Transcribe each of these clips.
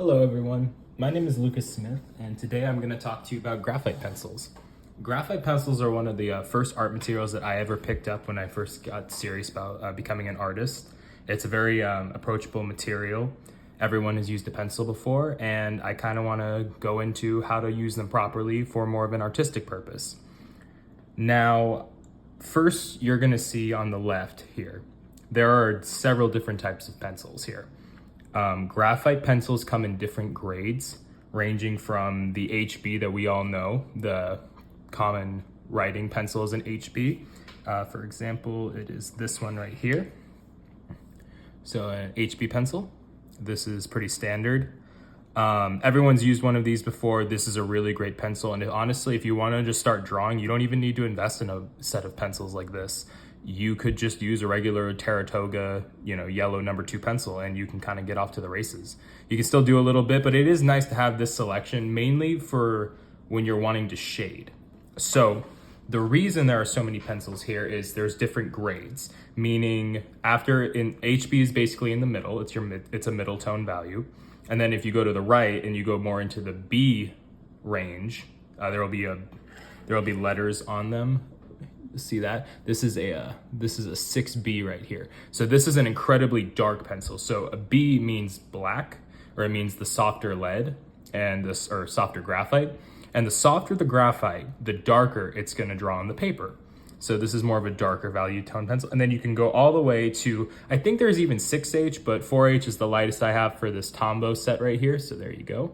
Hello everyone, my name is Lucas Smith and today I'm going to talk to you about graphite pencils. Graphite pencils are one of the first art materials that I ever picked up when I first got serious about becoming an artist. It's a very approachable material. Everyone has used a pencil before and I kind of want to go into how to use them properly for more of an artistic purpose. Now, first you're going to see on the left here, there are several different types of pencils here. Graphite pencils come in different grades, ranging from the HB that we all know, the common writing pencil is an HB. For example, it is this one right here. So an HB pencil. This is pretty standard. Everyone's used one of these before. This is a really great pencil. And honestly, if you want to just start drawing, you don't even need to invest in a set of pencils like this. You could just use a regular Saratoga, yellow number 2 pencil and you can kind of get off to the races. You can still do a little bit, but it is nice to have this selection mainly for when you're wanting to shade. So the reason there are so many pencils here is there's different grades, meaning HB is basically in the middle, it's a middle tone value. And then if you go to the right and you go more into the B range, there will be letters on them. See that? This is a 6B right here. So this is an incredibly dark pencil. So a B means black, or it means the softer lead or softer graphite. And the softer the graphite, the darker it's going to draw on the paper. So this is more of a darker value tone pencil. And then you can go all the way to, I think there's even 6H, but 4H is the lightest I have for this Tombow set right here. So there you go.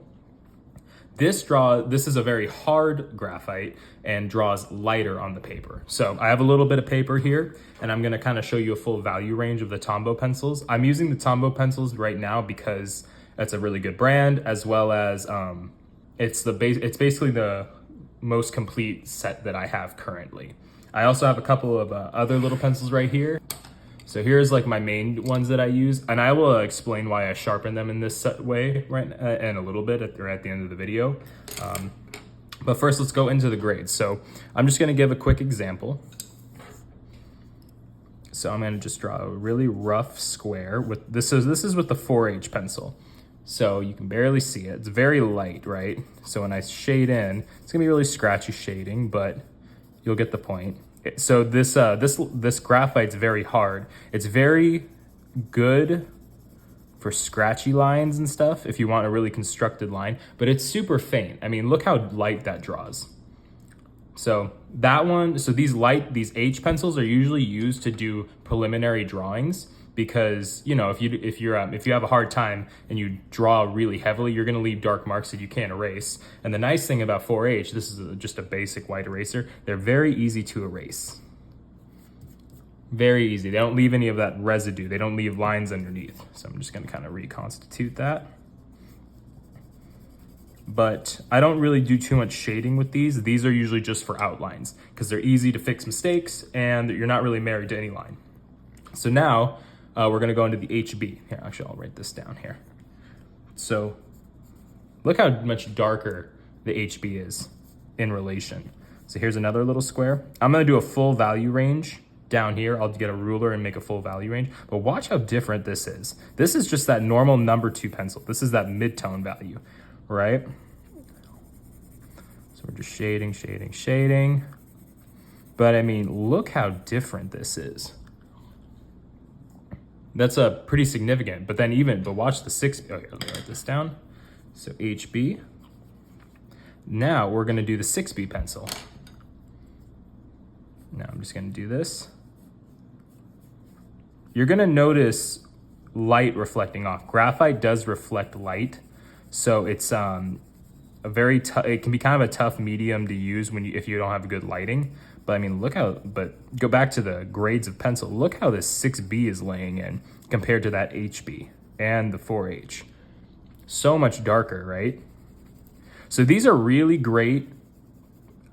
This is a very hard graphite and draws lighter on the paper. So I have a little bit of paper here and I'm gonna kind of show you a full value range of the Tombow pencils. I'm using the Tombow pencils right now because that's a really good brand, as well as it's basically the most complete set that I have currently. I also have a couple of other little pencils right here. So here's like my main ones that I use, and I will explain why I sharpen them in this way in a little bit at the end of the video. But first, let's go into the grades. So I'm just going to give a quick example. So I'm going to just draw a really rough square with this. So this is with the 4H pencil. So you can barely see it. It's very light, right? So when I shade in, it's going to be really scratchy shading, but you'll get the point. So this graphite's very hard. It's very good for scratchy lines and stuff if you want a really constructed line, but it's super faint. I mean, look how light that draws. So these H pencils are usually used to do preliminary drawings because, if you have a hard time and you draw really heavily, you're gonna leave dark marks that you can't erase. And the nice thing about 4H, this is just a basic white eraser, they're very easy to erase. Very easy. They don't leave any of that residue. They don't leave lines underneath. So I'm just gonna kind of reconstitute that. But I don't really do too much shading with these. These are usually just for outlines because they're easy to fix mistakes and you're not really married to any line. So now, we're gonna go into the HB. Here, actually, I'll write this down here. So look how much darker the HB is in relation. So here's another little square. I'm gonna do a full value range down here. I'll get a ruler and make a full value range, but watch how different this is. This is just that normal number 2 pencil. This is that mid-tone value, right? So we're just shading, shading, shading. But I mean, look how different this is. That's a pretty significant, but watch the 6B. Okay, let me write this down. So HB. Now we're gonna do the 6B pencil. Now I'm just gonna do this. You're gonna notice light reflecting off. Graphite does reflect light, so it's it can be kind of a tough medium to use if you don't have good lighting. But I mean, but go back to the grades of pencil. Look how this 6B is laying in compared to that HB and the 4H. So much darker, right? So these are really great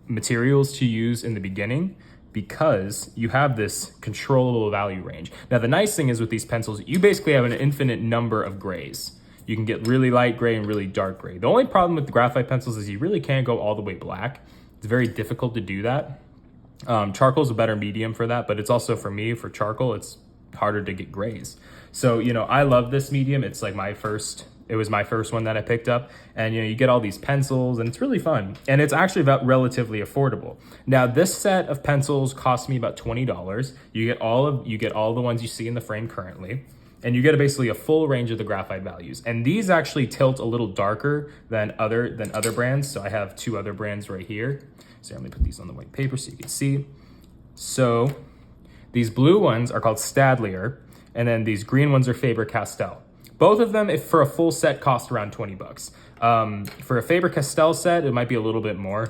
materials to use in the beginning because you have this controllable value range. Now, the nice thing is with these pencils, you basically have an infinite number of grays. You can get really light gray and really dark gray. The only problem with the graphite pencils is you really can't go all the way black. It's very difficult to do that. Charcoal is a better medium for that, but it's also for charcoal, it's harder to get grays. So, I love this medium. It's like my first It was my first one that I picked up, and you get all these pencils, and it's really fun, and it's actually about relatively affordable. Now, this set of pencils cost me about $20. You get all the ones you see in the frame currently, and you get basically a full range of the graphite values. And these actually tilt a little darker than other brands. So I have 2 other brands right here. So let me put these on the white paper so you can see. So these blue ones are called Staedtler, and then these green ones are Faber Castell. Both of them, if for a full set, cost around 20 bucks. For a Faber Castell set, it might be a little bit more.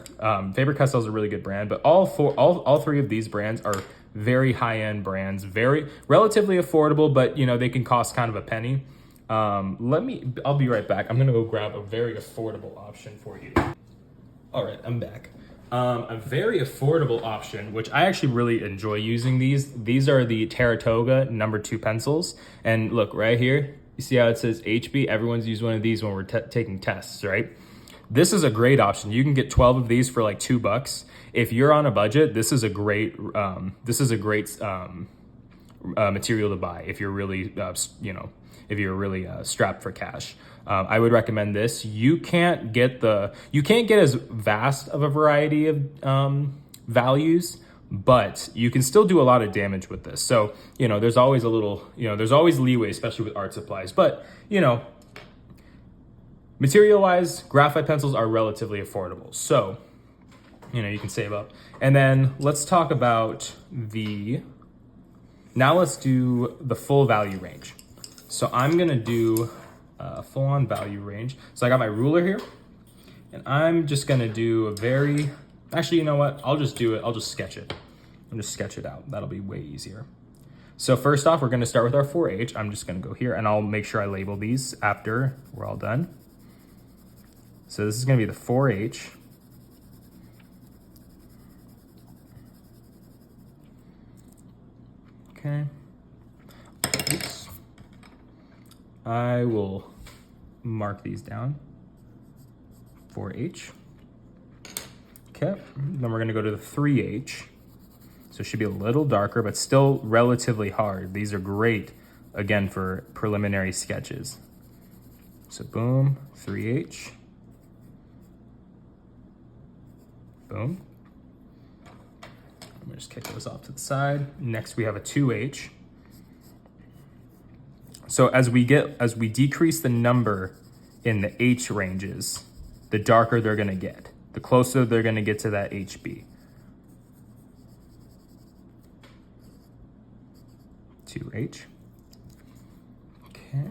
Faber Castell is a really good brand, but all 3 of these brands are very high-end brands, very relatively affordable, but they can cost kind of a penny. I'll be right back. I'm gonna go grab a very affordable option for you. All right, I'm back. A very affordable option, which I actually really enjoy using these are the Saratoga No. 2 pencils. And look right here, you see how it says HB? Everyone's used one of these when we're taking tests, right? This is a great option. You can get 12 of these for like $2. If you're on a budget, this is a great material to buy if you're really strapped for cash. I would recommend this. You can't get as vast of a variety of values, but you can still do a lot of damage with this. So there's always there's always leeway, especially with art supplies. But material-wise, graphite pencils are relatively affordable. So you can save up. And then let's talk about now let's do the full value range. So I'm gonna do a full-on value range. So I got my ruler here, and I'm just gonna do actually, you know what? I'll just do it, I'll just sketch it. I'll just sketch it out. That'll be way easier. So first off, we're gonna start with our 4H. I'm just gonna go here, and I'll make sure I label these after we're all done. So this is gonna be the 4H. Okay. Oops. I will mark these down. 4H. Okay. Then we're going to go to the 3H. So it should be a little darker, but still relatively hard. These are great, again, for preliminary sketches. So boom, 3H. Boom. I'm gonna just kick those off to the side. Next, we have a 2H. So as we decrease the number in the H ranges, the darker they're gonna get, the closer they're gonna get to that HB. 2H. Okay.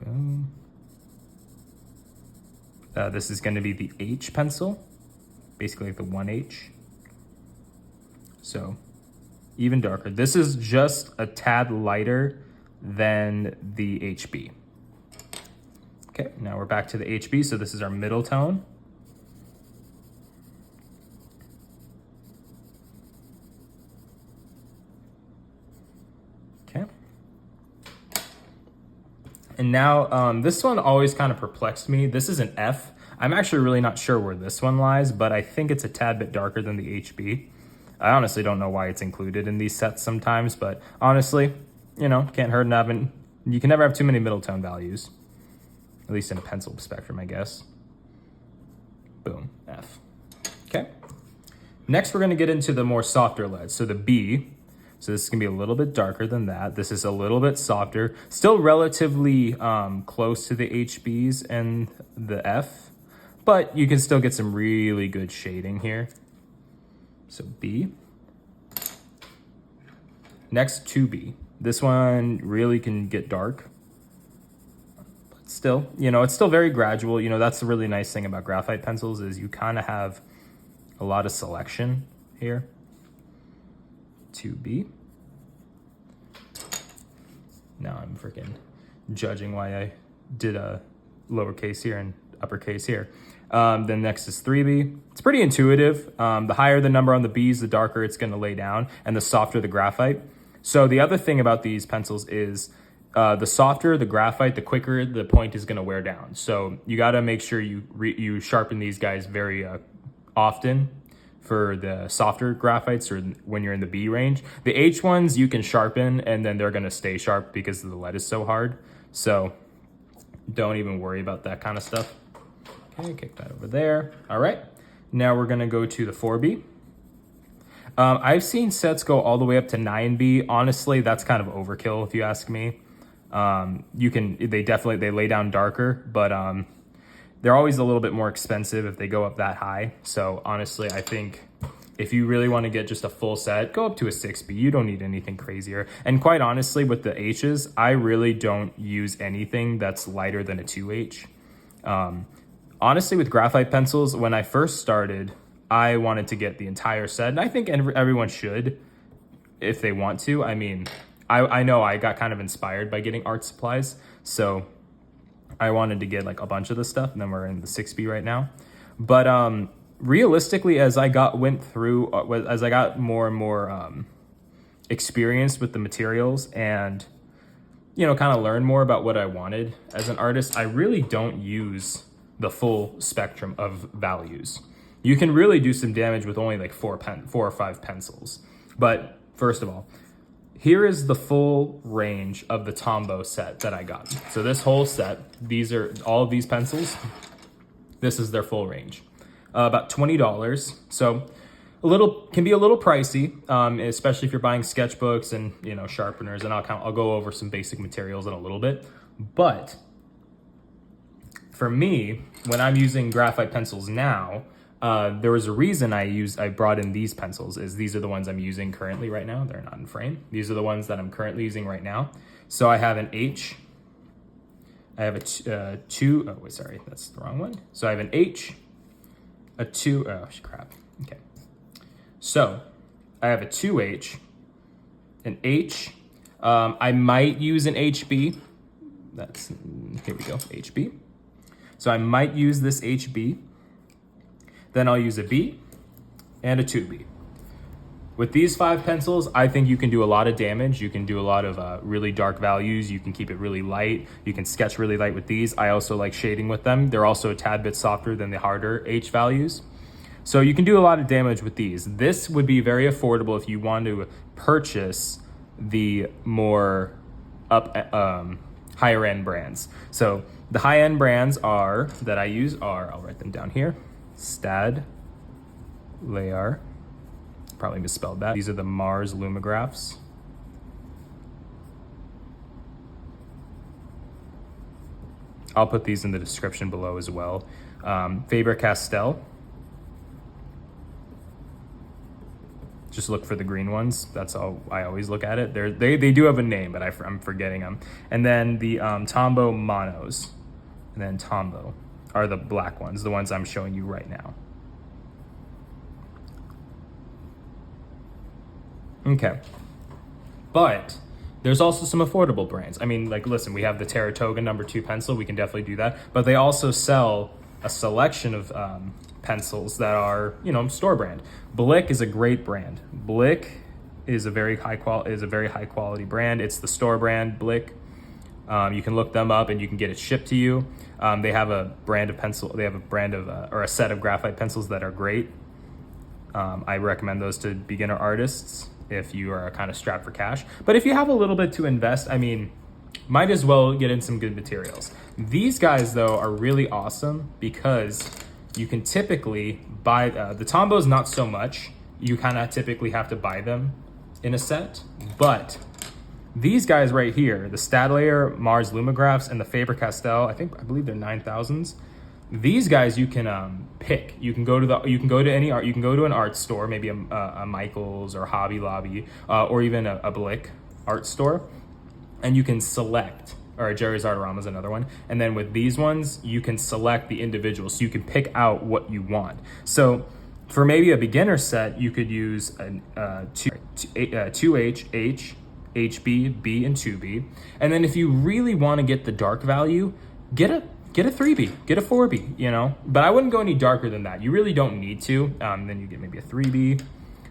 Boom. This is going to be the H pencil, basically like the 1H. So even darker. This is just a tad lighter than the HB. Okay, now we're back to the HB. So this is our middle tone. Okay. And now this one always kind of perplexed me. This is an F. I'm actually really not sure where this one lies, but I think it's a tad bit darker than the HB. I honestly don't know why it's included in these sets sometimes, but honestly, can't hurt having, you can never have too many middle tone values, at least in a pencil spectrum, I guess. Boom, F. Okay. Next, we're gonna get into the more softer leads. So the B, so this is gonna be a little bit darker than that. This is a little bit softer, still relatively close to the HBs and the F, but you can still get some really good shading here. So B. Next, 2B. This one really can get dark, but still, it's still very gradual. That's the really nice thing about graphite pencils is you kind of have a lot of selection here. 2B. Now I'm freaking judging why I did a lowercase here and uppercase here. Then next is 3B. It's pretty intuitive. The higher the number on the B's, the darker it's going to lay down, and the softer the graphite. So the other thing about these pencils is the softer the graphite, the quicker the point is going to wear down. So you got to make sure you sharpen these guys very often for the softer graphites or when you're in the B range. The H ones you can sharpen and then they're gonna stay sharp because the lead is so hard. So don't even worry about that kind of stuff. Okay, kick that over there. All right, now we're gonna go to the 4B. I've seen sets go all the way up to 9B. Honestly, that's kind of overkill if you ask me. They lay down darker, but they're always a little bit more expensive if they go up that high. So honestly, I think if you really want to get just a full set, go up to a 6B. You don't need anything crazier. And quite honestly, with the H's, I really don't use anything that's lighter than a 2H. Honestly, with graphite pencils, when I first started, I wanted to get the entire set. And I think everyone should if they want to. I mean, I know I got kind of inspired by getting art supplies. So I wanted to get like a bunch of the stuff, and then we're in the 6B right now. But realistically, as I got more and more experienced with the materials and, you know, kind of learn more about what I wanted as an artist, I really don't use the full spectrum of values. You can really do some damage with only like 4 or 5 pencils. But first of all, here is the full range of the Tombow set that I got. So this whole set, these are all of these pencils. This is their full range, about $20. So can be a little pricey, especially if you're buying sketchbooks and, you know, sharpeners. And I'll go over some basic materials in a little bit. But for me, when I'm using graphite pencils now, there was a reason I brought in these pencils. These are the ones I'm using currently right now. They're not in frame. These are the ones that I'm currently using right now. So I have an H. I have a 2. Oh, wait, sorry, that's the wrong one. So I have an H, a 2. Oh, crap. Okay. So I have a 2H, an H. I might use an HB. Here we go, HB. So I might use this HB. Then I'll use a B and a 2B. With these 5 pencils, I think you can do a lot of damage. You can do a lot of really dark values. You can keep it really light. You can sketch really light with these. I also like shading with them. They're also a tad bit softer than the harder H values. So you can do a lot of damage with these. This would be very affordable if you want to purchase the more higher end brands. So the high end brands that I use are, I'll write them down here. Staedtler, probably misspelled that. These are the Mars Lumographs. I'll put these in the description below as well. Faber Castell. Just look for the green ones. That's all I always look at it. They do have a name, but I'm forgetting them. And then the Tombow Monos, and then Tombow are the black ones, the ones I'm showing you right now. Okay, but there's also some affordable brands. I mean, like, listen, we have the Saratoga No. 2 pencil. We can definitely do that, but they also sell a selection of pencils that are, you know, store brand. Blick is a great brand. Blick is a very high quality brand. It's the store brand Blick. You can look them up and you can get it shipped to you. They have a brand of pencil. They have a brand of or a set of graphite pencils that are great. I recommend those to beginner artists if you are kind of strapped for cash. But if you have a little bit to invest, I mean, might as well get in some good materials. These guys though are really awesome because you can typically buy the Tombows, not so much. You kind of typically have to buy them in a set, but these guys right here, the Staedtler, Mars Lumographs, and the Faber Castell, I believe they're 9000s. These guys you can pick. You can go to an art store, maybe a Michaels or Hobby Lobby, or even a Blick art store, and you can select. Or Jerry's Artorama is another one. And then with these ones, you can select the individuals, so you can pick out what you want. So for maybe a beginner set, you could use a 2H, H, HB, B, and 2B. And then if you really want to get the dark value, get a 3B, get a 4B, you know? But I wouldn't go any darker than that. You really don't need to. Then you get maybe a 3B.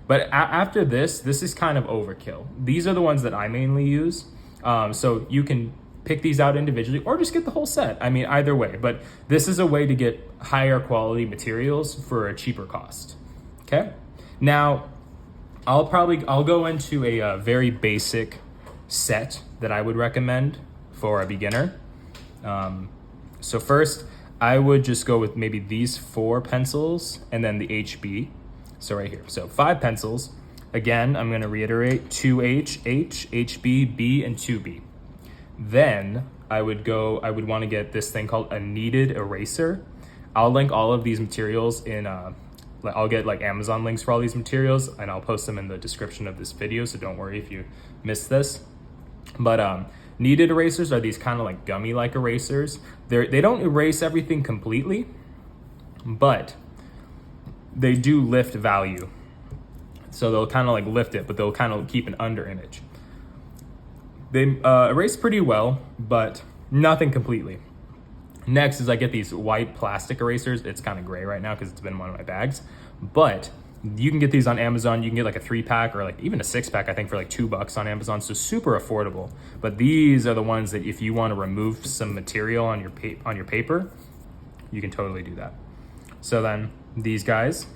But after this is kind of overkill. These are the ones that I mainly use. So you can pick these out individually or just get the whole set. I mean, either way. But this is a way to get higher quality materials for a cheaper cost. Okay? Now, I'll go into a very basic set that I would recommend for a beginner. So first, I would just go with maybe these 4 pencils and then the HB. So right here, so 5 pencils. Again, I'm gonna reiterate 2H, H, HB, B, and 2B. Then I would wanna get this thing called a kneaded eraser. I'll link all of these materials in, I'll get like Amazon links for all these materials and I'll post them in the description of this video, so don't worry if you missed this. But kneaded erasers are these kind of like gummy-like erasers. They don't erase everything completely, but they do lift value. So they'll kind of like lift it, but they'll kind of keep an under image. They erase pretty well, but nothing completely. Next is I get these white plastic erasers. It's kind of gray right now because it's been in one of my bags, but you can get these on Amazon. You can get like a 3-pack or like even a 6-pack, I think, for like $2 on Amazon. So super affordable. But these are the ones that if you want to remove some material on your paper, you can totally do that. So then these guys,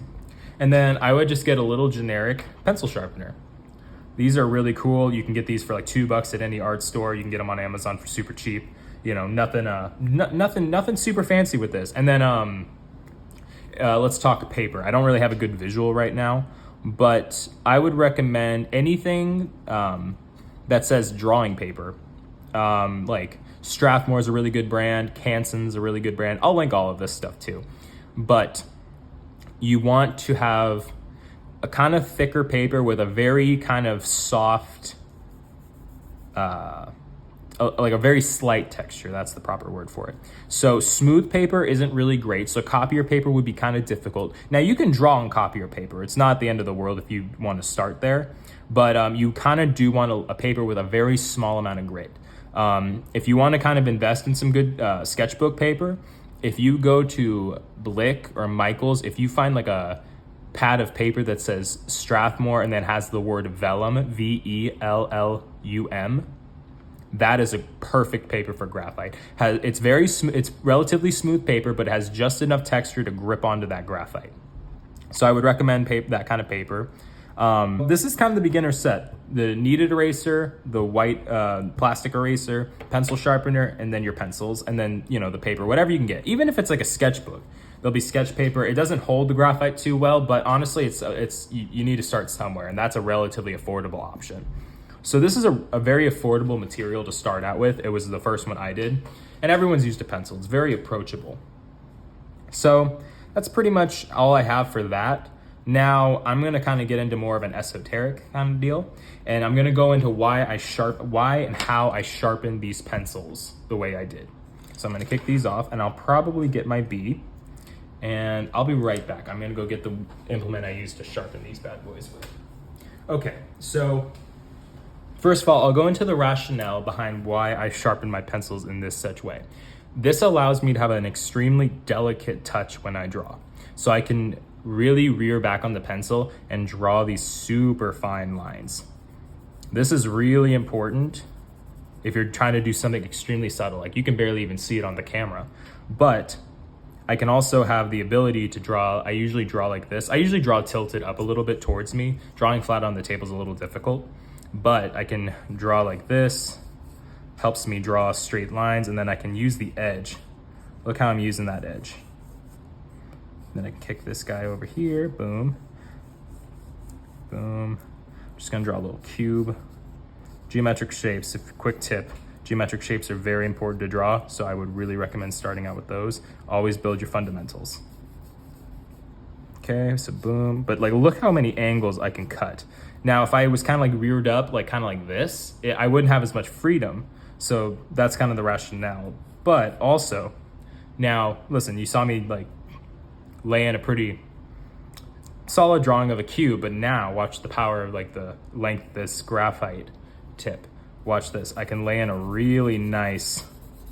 and then I would just get a little generic pencil sharpener. These are really cool. You can get these for like $2 at any art store. You can get them on Amazon for super cheap. You know, nothing super fancy with this. And then let's talk paper. I don't really have a good visual right now, but I would recommend anything that says drawing paper. Like Strathmore is a really good brand. Canson's a really good brand. I'll link all of this stuff too. But you want to have a kind of thicker paper with a very kind of soft, like a very slight texture. That's the proper word for it. So smooth paper isn't really great. So copier paper would be kind of difficult. Now you can draw on copier paper. It's not the end of the world if you want to start there, but you kind of do want a paper with a very small amount of grit. If you want to kind of invest in some good sketchbook paper, if you go to Blick or Michael's, if you find like a pad of paper that says Strathmore and then has the word vellum, VELLUM, that is a perfect paper for graphite. It's relatively smooth paper, but it has just enough texture to grip onto that graphite. So I would recommend that kind of paper. This is kind of the beginner set. The kneaded eraser, the white plastic eraser, pencil sharpener, and then your pencils, and then, you know, the paper, whatever you can get. Even if it's like a sketchbook, there'll be sketch paper. It doesn't hold the graphite too well, but honestly, you need to start somewhere, and that's a relatively affordable option. So this is a very affordable material to start out with. It was the first one I did, and everyone's used a pencil. It's very approachable. So that's pretty much all I have for that. Now I'm gonna kind of get into more of an esoteric kind of deal, and I'm gonna go into why and how I sharpen these pencils the way I did. So I'm gonna kick these off, and I'll probably get my B, and I'll be right back. I'm gonna go get the implement I used to sharpen these bad boys with. Okay, so first of all, I'll go into the rationale behind why I sharpen my pencils in this such way. This allows me to have an extremely delicate touch when I draw. So I can really rear back on the pencil and draw these super fine lines. This is really important if you're trying to do something extremely subtle, like you can barely even see it on the camera. But I can also have the ability to draw. I usually draw like this. I usually draw tilted up a little bit towards me. Drawing flat on the table is a little difficult, but I can draw like this. Helps me draw straight lines, and then I can use the edge. Look how I'm using that edge. Then I can kick this guy over here, boom, boom. I'm just gonna draw a little cube. Geometric shapes, quick tip, geometric shapes are very important to draw, so I would really recommend starting out with those. Always build your fundamentals. Okay, so boom, but like look how many angles I can cut. Now, if I was kind of like reared up, like kind of like this, I wouldn't have as much freedom. So that's kind of the rationale. But also, now, listen, you saw me like lay in a pretty solid drawing of a cube, but now watch the power of like the length of this graphite tip. Watch this. I can lay in a really nice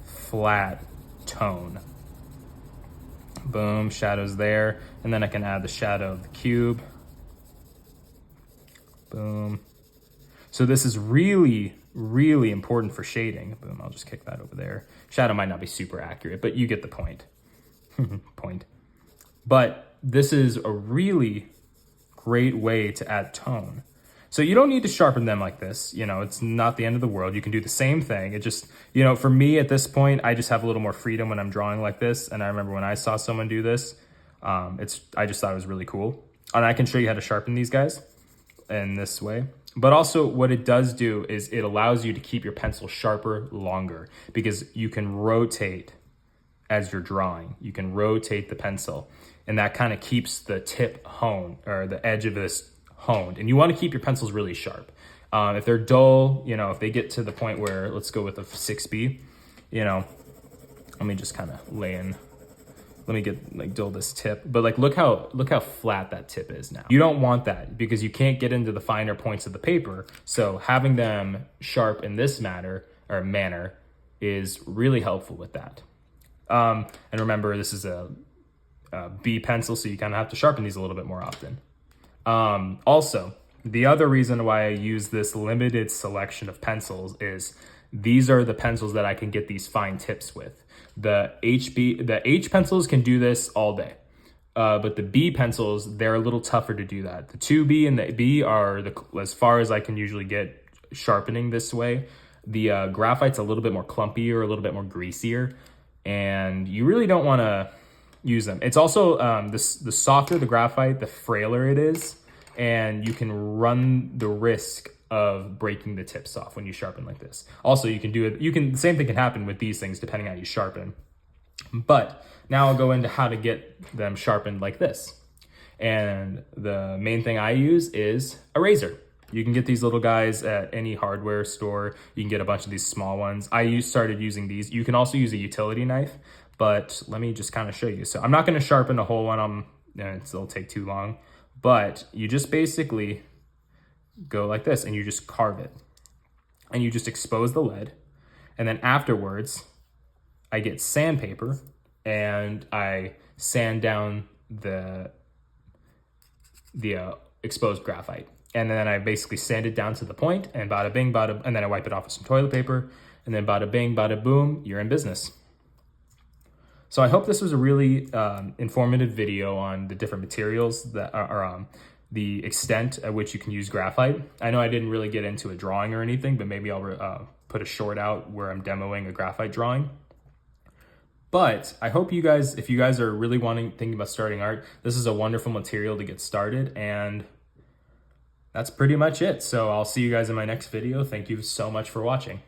flat tone. Boom, shadows there. And then I can add the shadow of the cube. Boom. So this is really, really important for shading. Boom, I'll just kick that over there. Shadow might not be super accurate, but you get the point. But this is a really great way to add tone. So you don't need to sharpen them like this. You know, it's not the end of the world. You can do the same thing. It just, you know, for me at this point, I just have a little more freedom when I'm drawing like this. And I remember when I saw someone do this, I just thought it was really cool. And I can show you how to sharpen these guys in this way. But also what it does do is it allows you to keep your pencil sharper longer, because you can rotate as you're drawing. You can rotate the pencil, and that kind of keeps the tip honed, or the edge of this honed. And you want to keep your pencils really sharp. If they're dull, you know, if they get to the point where, let's go with a 6B, you know, let me just kind of lay in, let me get like dull this tip, but like look how flat that tip is now. You don't want that, because you can't get into the finer points of the paper. So having them sharp in this manner is really helpful with that. And remember, this is a B pencil, so you kind of have to sharpen these a little bit more often. Also, the other reason why I use this limited selection of pencils is these are the pencils that I can get these fine tips with. The H pencils can do this all day, but the B pencils, they're a little tougher to do that. The 2B and the B are as far as I can usually get sharpening this way. The graphite's a little bit more clumpier, a little bit more greasier, and you really don't want to use them. It's also the softer the graphite, the frailer it is, and you can run the risk of breaking the tips off when you sharpen like this. Also, you can do it, the same thing can happen with these things depending on how you sharpen. But now I'll go into how to get them sharpened like this. And the main thing I use is a razor. You can get these little guys at any hardware store. You can get a bunch of these small ones. Started using these. You can also use a utility knife, but let me just kind of show you. So I'm not going to sharpen a whole one, it'll take too long, but you just basically go like this and you just carve it and you just expose the lead. And then afterwards I get sandpaper and I sand down the exposed graphite. And then I basically sand it down to the point, and bada bing, and then I wipe it off with some toilet paper, and then bada bing, bada boom, you're in business. So I hope this was a really informative video on the different materials that are the extent at which you can use graphite. I know I didn't really get into a drawing or anything, but maybe I'll put a short out where I'm demoing a graphite drawing. But I hope you guys, if you guys are really thinking about starting art, this is a wonderful material to get started, and that's pretty much it. So I'll see you guys in my next video. Thank you so much for watching.